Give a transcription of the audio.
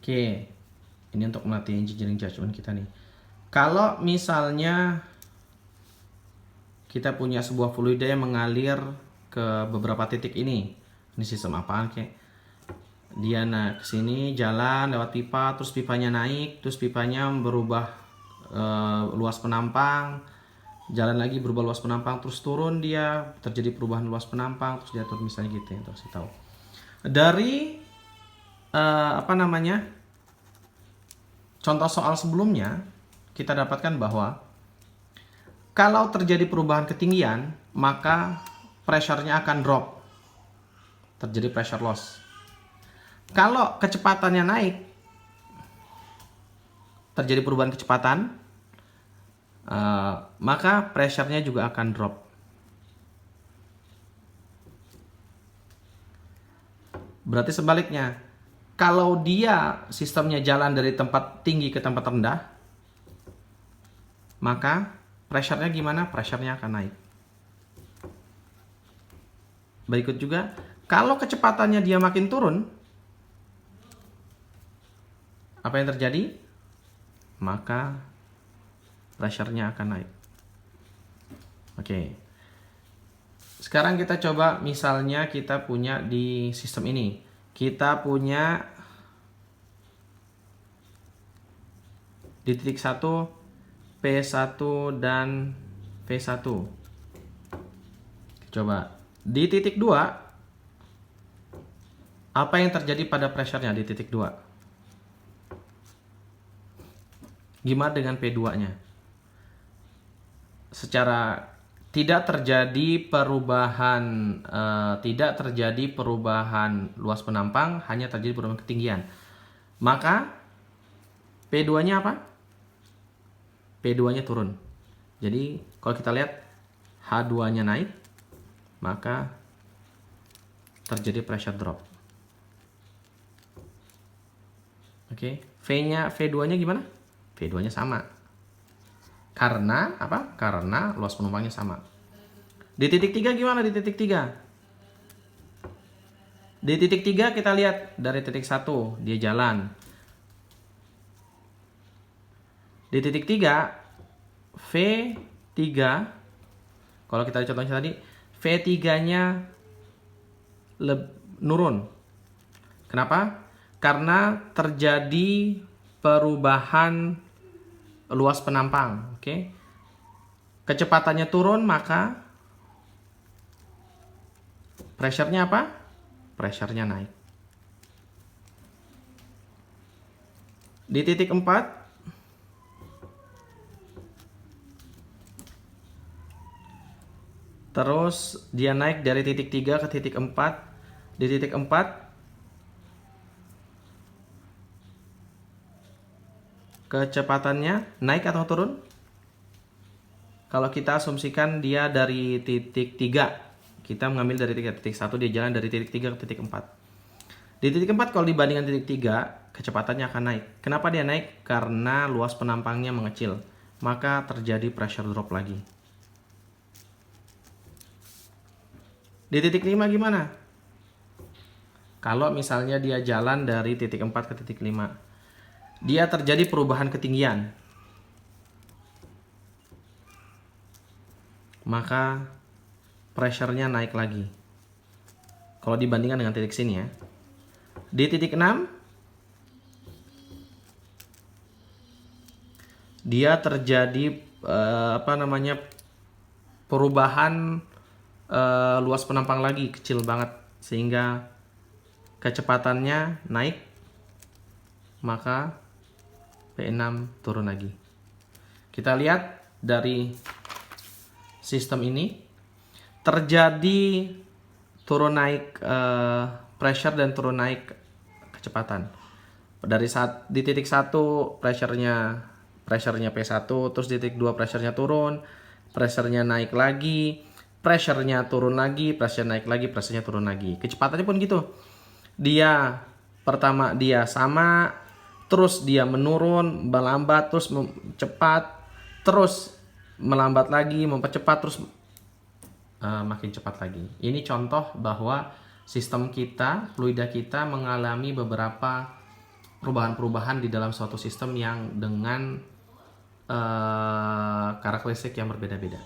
Oke, ini untuk melatih engineering judgment kita nih. Kalau misalnya kita punya sebuah fluida yang mengalir ke beberapa titik ini sistem apaan kek? Dia naik ke sini, jalan lewat pipa, terus pipanya naik, terus pipanya berubah luas penampang, jalan lagi berubah luas penampang, terus turun, dia terjadi perubahan luas penampang, terus dia turun, misalnya gitu ya, terus tahu. Dari contoh soal sebelumnya kita dapatkan bahwa kalau terjadi perubahan ketinggian, maka pressure-nya akan drop. Terjadi pressure loss. Kalau kecepatannya naik, terjadi perubahan kecepatan, maka pressure-nya juga akan drop. Berarti sebaliknya, kalau dia sistemnya jalan dari tempat tinggi ke tempat rendah, maka pressure-nya gimana? Pressure-nya akan naik. Berikut juga, kalau kecepatannya dia makin turun, apa yang terjadi? Maka pressure-nya akan naik. Oke. Sekarang kita coba, misalnya kita punya di sistem ini. Kita punya di titik 1, P1 dan V1. Coba. Di titik 2, apa yang terjadi pada pressure-nya di titik 2? Gimana dengan P2-nya? Secara tidak terjadi perubahan luas penampang, hanya terjadi perubahan ketinggian. Maka P2-nya apa? P2-nya turun. Jadi kalau kita lihat H2-nya naik, maka terjadi pressure drop. Oke, V2-nya gimana? V2-nya sama. Karena apa? Karena luas penumpangnya sama. Di titik 3 gimana di titik 3? Di titik 3 kita lihat dari titik 1 dia jalan. Di titik 3 V3, kalau kita lihat contohnya tadi, V3-nya nurun. Kenapa? Karena terjadi perubahan luas penampang. Oke. Kecepatannya turun, maka pressure-nya apa? Pressure-nya naik. Di titik 4, terus dia naik dari titik 3 ke titik 4. Di titik 4, kecepatannya naik atau turun? Kalau kita asumsikan dia dari titik 3, kita mengambil dari titik 1, dia jalan dari titik 3 ke titik 4. Di titik 4 kalau dibandingkan titik 3, kecepatannya akan naik. Kenapa dia naik? Karena luas penampangnya mengecil. Maka terjadi pressure drop lagi. Di titik 5 gimana? Kalau misalnya dia jalan dari titik 4 ke titik 5, dia terjadi perubahan ketinggian. Maka pressure-nya naik lagi. Kalau dibandingkan dengan titik sini ya. Di titik 6, dia terjadi perubahan luas penampang lagi, kecil banget, sehingga kecepatannya naik, maka P6 turun lagi. Kita lihat dari sistem ini terjadi turun naik pressure dan turun naik kecepatan. Dari saat di titik 1 pressure-nya P1, terus di titik 2 pressure-nya turun, pressure-nya naik lagi, pressure-nya turun lagi, pressure naik lagi, pressure-nya turun lagi. Kecepatannya pun gitu. Dia pertama dia sama, terus dia menurun, melambat, terus cepat, terus melambat lagi, mempercepat, terus makin cepat lagi. Ini contoh bahwa sistem kita, fluida kita mengalami beberapa perubahan-perubahan di dalam suatu sistem yang dengan karakteristik yang berbeda-beda.